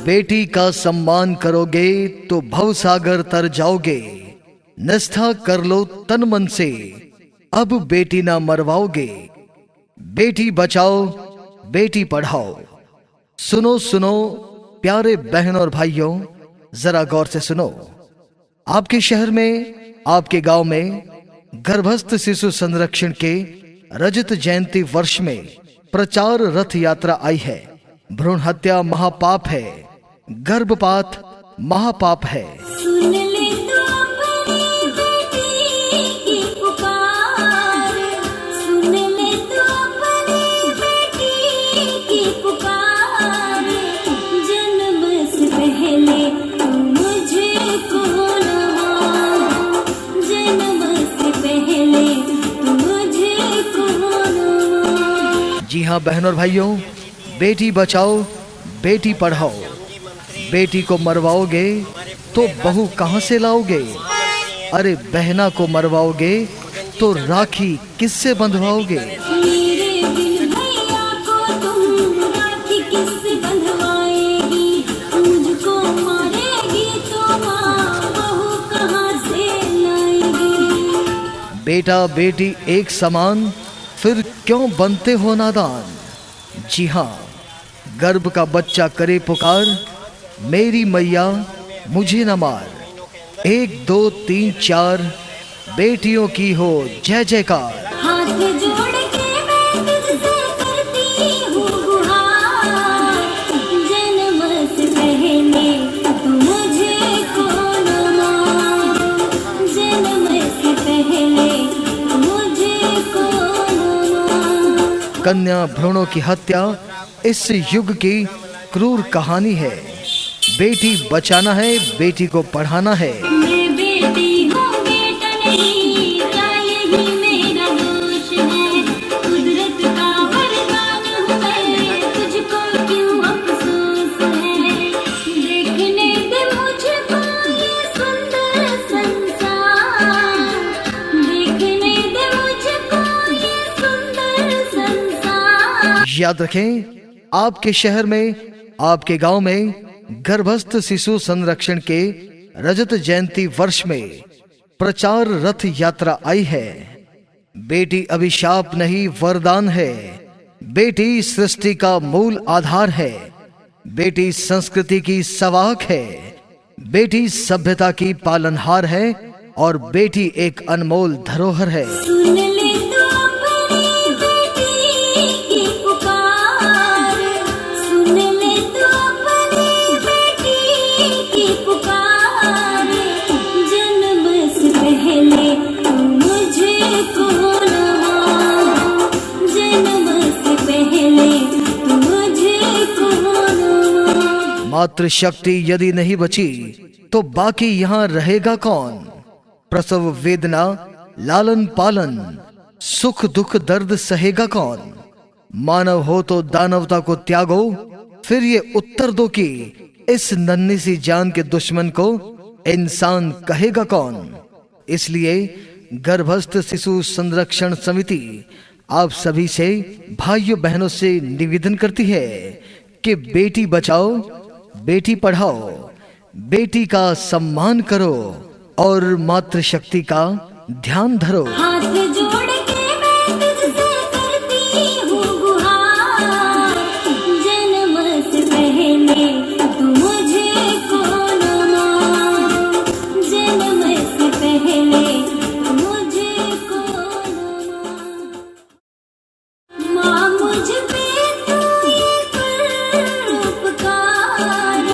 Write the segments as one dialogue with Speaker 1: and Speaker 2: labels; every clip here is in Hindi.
Speaker 1: बेटी का सम्मान करोगे तो भवसागर तर जाओगे। निष्ठा कर लो तन मन से, अब बेटी ना मरवाओगे। बेटी बचाओ बेटी पढ़ाओ। सुनो सुनो प्यारे बहन और भाइयों, जरा गौर से सुनो। आपके शहर में, आपके गांव में गर्भस्थ शिशु संरक्षण के रजत जयंती वर्ष में प्रचार रथ यात्रा आई है। भ्रूण हत्या महापाप है, गर्भपात महापाप है।
Speaker 2: सुन ले तो अपनी बेटी की पुकार, सुन ले तो अपनी बेटी की पुकार। जन्म से पहले तू मुझको नवा, जन्म से पहले तू मुझको नवा।
Speaker 1: जी हाँ बहनों और भाइयों, बेटी बचाओ बेटी पढ़ाओ। बेटी को मरवाओगे तो बहू कहां से लाओगे? अरे बहना को मरवाओगे तो राखी किससे बंधवाओगे?
Speaker 2: मेरे बिन भैया को तुम राखी किससे बंधवाएगी? मुझको मारेगी तो माँ बहू कहाँ से लाएगी?
Speaker 1: बेटा बेटी एक समान, फिर क्यों बनते हो नादान? जी हाँ, गर्भ का बच्चा करे पुकार, मेरी मैया मुझे न मार। 1 2 3 4 बेटियों की हो जय जयकार।
Speaker 2: हाथ जोड़ के मैं तुझसे करती हूँ गुहार, जन्म से पहले तू मुझे को न मार, जन्म से पहले तू मुझे को न मार।
Speaker 1: कन्या भ्रूणों की हत्या इस युग की क्रूर कहानी है। बेटी बचाना है, बेटी को पढ़ाना है।
Speaker 2: मैं बेटी हूँ बेटा नहीं, क्या यही मेरा दोष है? कुदरत का वरदान हूँ मैं, तुझको क्यों अफसोस है? देखने दे मुझको ये सुंदर संसार, देखने दे मुझको ये सुंदर संसार।
Speaker 1: याद रखें, आपके शहर में, आपके गांव में गर्भस्थ शिशु संरक्षण के रजत जयंती वर्ष में प्रचार रथ यात्रा आई है। बेटी अभिशाप नहीं वरदान है। बेटी सृष्टि का मूल आधार है। बेटी संस्कृति की सवाहक है। बेटी सभ्यता की पालनहार है और बेटी एक अनमोल धरोहर है।
Speaker 2: सुन ले तो अपनी बेटी की पुकार, सुन ले तो अपनी बेटी की पुकार। जन्म से पहले तू मुझको नवा, जन्म से पहले तू मुझको नवा।
Speaker 1: मातृशक्ति यदि नहीं बची तो बाकी यहाँ रहेगा कौन? प्रसव वेदना, लालन पालन, सुख दुख दर्द सहेगा कौन? मानव हो तो दानवता को त्यागो, फिर ये उत्तर दो कि इस नन्ही सी जान के दुश्मन को इंसान कहेगा कौन? इसलिए गर्भस्थ शिशु संरक्षण समिति आप सभी से, भाइयों बहनों से निवेदन करती है कि बेटी बचाओ बेटी पढ़ाओ, बेटी का सम्मान करो और मातृशक्ति का ध्यान धरो।
Speaker 2: हाथ जोड़ के मैं तुझसे करती हूँ गुहार, जन्म से पहले तू मुझको न मार, जन्म से पहले तू मुझको न मार। माँ मुझ पे तू ये कर उपकार,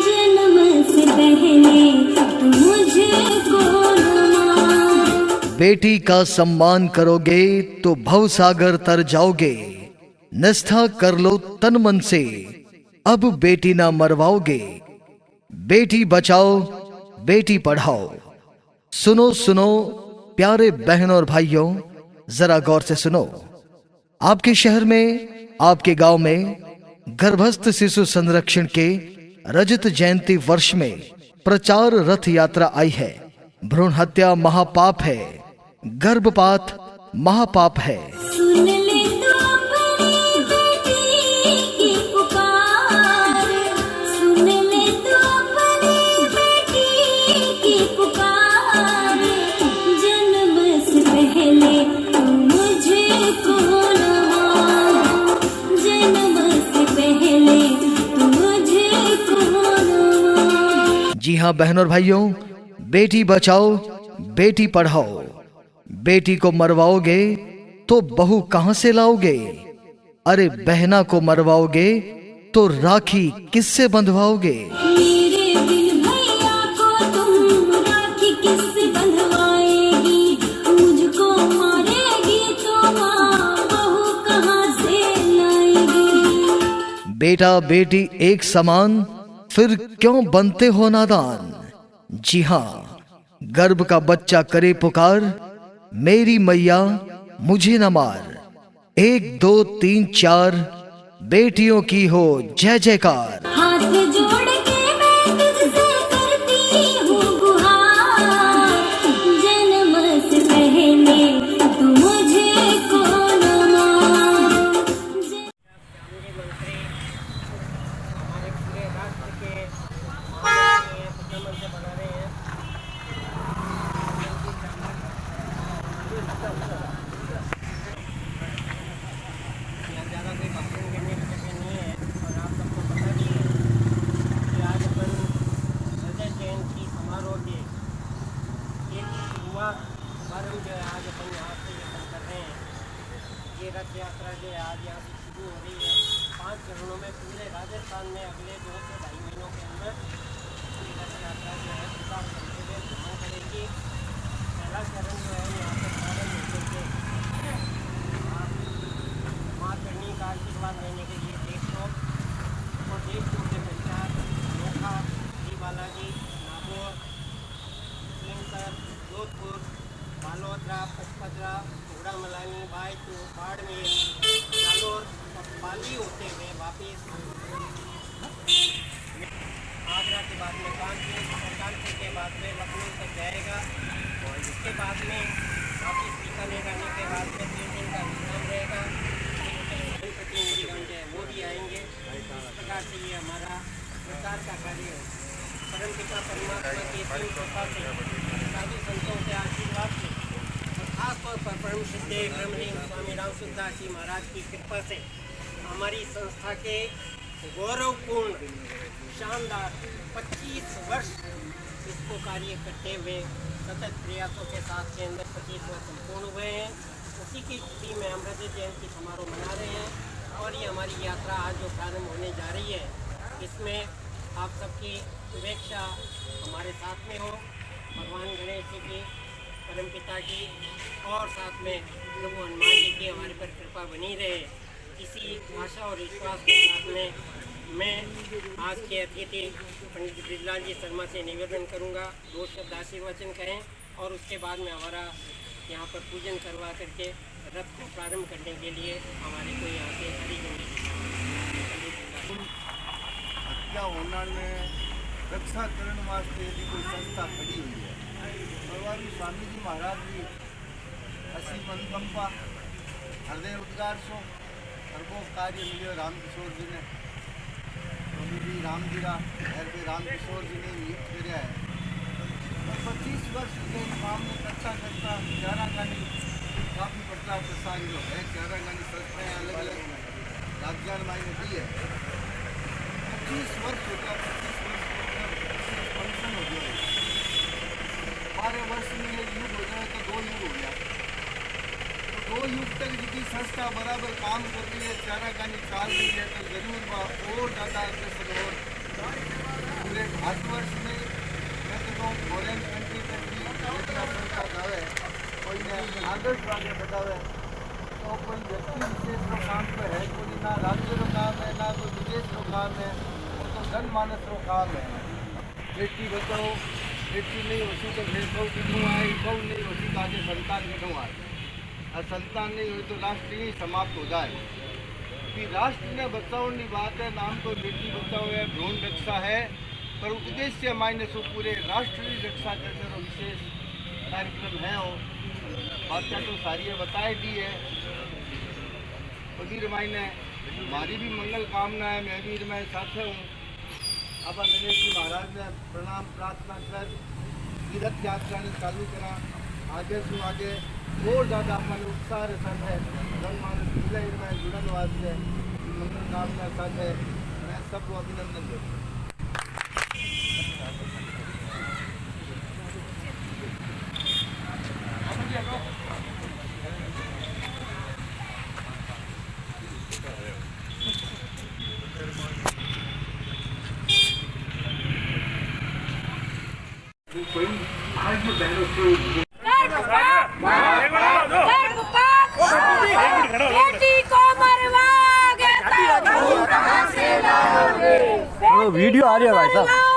Speaker 2: जन्म से पहले तू मुझको न मार।
Speaker 1: बेटी का सम्मान करोगे तो भवसागर तर जाओगे। निष्ठा कर लो तन मन से, अब बेटी ना मरवाओगे। बेटी बचाओ बेटी पढ़ाओ। सुनो सुनो प्यारे बहन और भाइयों, जरा गौर से सुनो। आपके शहर में, आपके गांव में गर्भस्थ शिशु संरक्षण के रजत जयंती वर्ष में प्रचार रथ यात्रा आई है। भ्रूण हत्या महापाप है, गर्भपात महापाप है।
Speaker 2: सुन ले तो अपनी बेटी की पुकार, सुन
Speaker 1: हाँ बहनों और भाइयों, बेटी बचाओ बेटी पढ़ाओ। बेटी को मरवाओगे तो बहू कहां से लाओगे? अरे बहना को मरवाओगे तो राखी किससे बंधवाओगे?
Speaker 2: मेरे दिल भैया को तुम राखी किससे बंधवाएगी? मुझको मारेगी तो माँ बहू कहाँ से लाएगी?
Speaker 1: बेटा बेटी एक समान, फिर क्यों बनते हो नादान? जी हाँ, गर्भ का बच्चा करे पुकार, मेरी मैया मुझे न मार। 1 2 3 4 बेटियों की हो जय जयकार।
Speaker 2: हाथ जोड़ के मैं तुझसे करती हूँ गुहार, जन्म से पहले तू मुझे को न मार।
Speaker 3: केंद्रीय मंत्री हमारे पूरे राष्ट्र के प्रधानमंत्री बना रहे हैं। यहाँ ज़्यादा कोई भाषण करने की जगह नहीं है और आप सबको पता भी है कि आज अपन रजत जयंती समारोह के एक शुरुआत शुभारंभ जो है आज अपन यहाँ से अपन कर रहे हैं। ये रथ यात्रा जो है आज यहाँ से शुरू हो रही है। 5 चरणों में पूरे राजस्थान में अगले 2 से 2.5 महीनों के अंदर ये रथ यात्रा जो है प्रताप करते हुए भ्रमण करेगी। पहला चरण जो है यहाँ से प्रारंभ होकर के माँ करनी का आशीर्वाद लेने के लिए देश को और देश के पश्चात अनोखा, श्री बालाजी, नागौर, सिंसर, जोधपुर, बालोतरा, पचपदरा, घोड़ा मलानी, बायतू, बाड़मेर, जालोर और पाली होते हुए वापिस आगरा के बाद में कानपुर और कानपुर के बाद में लखनऊ तक जाएगा और इसके बाद में वापिस बीकानेर आने के बाद में 3 दिन का विश्राम रहेगा। प्रतिनिधिगण जो है वो भी आएंगे। इस प्रकार से ये हमारा प्रचार का कार्य है। परमपिता परमात्मा की असीम कृपा से, साधु संतों के आशीर्वाद से और खासतौर पर परम सिद्धे ब्रह्मलीन स्वामी राम सुखदास जी महाराज की कृपा से हमारी संस्था के गौरवपूर्ण शानदार 25 वर्ष इसको कार्य करते हुए सतत प्रयासों के साथ के अंदर 25 वर्ष संपूर्ण हुए हैं। उसी की स्थिति में हम रजत जयंती समारोह मना रहे हैं और ये हमारी यात्रा आज जो प्रारंभ होने जा रही है इसमें आप सबकी शुभेच्छा हमारे साथ में हो। भगवान गणेश जी की, परमपिता की और साथ में प्रभु हनुमान जी की हमारे पर कृपा बनी रहे। इसी आशा और विश्वास के साथ में मैं आज के अतिथि पंडित ब्रिजलाल जी शर्मा से निवेदन करूंगा 2 शब्द आशीर्वचन करें और उसके बाद में हमारा यहाँ पर पूजन करवा करके रथ को प्रारंभ करने के लिए हमारे को यहाँ से हरी झंडी
Speaker 4: हत्या होना में रक्षा करण वास्ते यदि कोई संस्था खड़ी हुई है भगवान स्वामी जी महाराज जी असीम अनुकंपा हृदय उद्गार सो सर्वो कार्य मिले राम किशोर जी ने स्वामी जी राम जीरा घर पे राम किशोर जी ने नियुक्त किया है। 25 वर्ष के काम में करता करता चारा गानी काफ़ी प्रचार प्रसार जो है चारा गानी संस्थाएँ अलग अलग राज्य में दी है। 25 वर्ष हो गया, 25 वर्ष फंक्शन हो गया। 12 वर्ष में युग हो जाए तो 2 युग हो गया। तो 2 युग तक यदि संस्था बराबर काम कर रही है, चारा गानी चाल रही है तो जरूर और ज़्यादा अग्रसर हो। पूरे भारतवर्ष में मैं तो कहूँ फॉरेन कंट्री तक भी इतना संस्था जावे कोई ने आदर्श वाले बतावे तो कोई व्यक्ति विशेष रो काम पे है, कोई ना राज्य रो काम है ना कोई विदेश रो काम है, वो तो जनमानस रो काम है। बेटी बचाओ, बेटी नहीं होती तो भेदभाव कितों आए, बहु नहीं होती तो आगे संतान कितों आए, और संतान नहीं हुई तो राष्ट्र ही समाप्त हो जाए। कि राष्ट्र ने बचाओ की बात है, नाम तो बेटी बचाओ है, भ्रूण रक्षा है, पर उद्देश्य मायने सो पूरे राष्ट्र की रक्षा करने का विशेष कार्यक्रम है। और बातें तो सारी बताई दी है। वकील मायने हमारी भी मंगल कामना है, मैं भी मैं साथ हूँ। अब गणेश जी महाराज ने प्रणाम प्रार्थना कर तीर्थ यात्रा ने चालू करा। आगे से आगे और ज़्यादा अपन उत्साह साथ है जनमानस में जुड़न वास्ते मंगल कामना साथ है। मैं सबको अभिनंदन करता हूँ।
Speaker 2: बेटी को मरवा
Speaker 5: वीडियो आ रही है भाई साहब।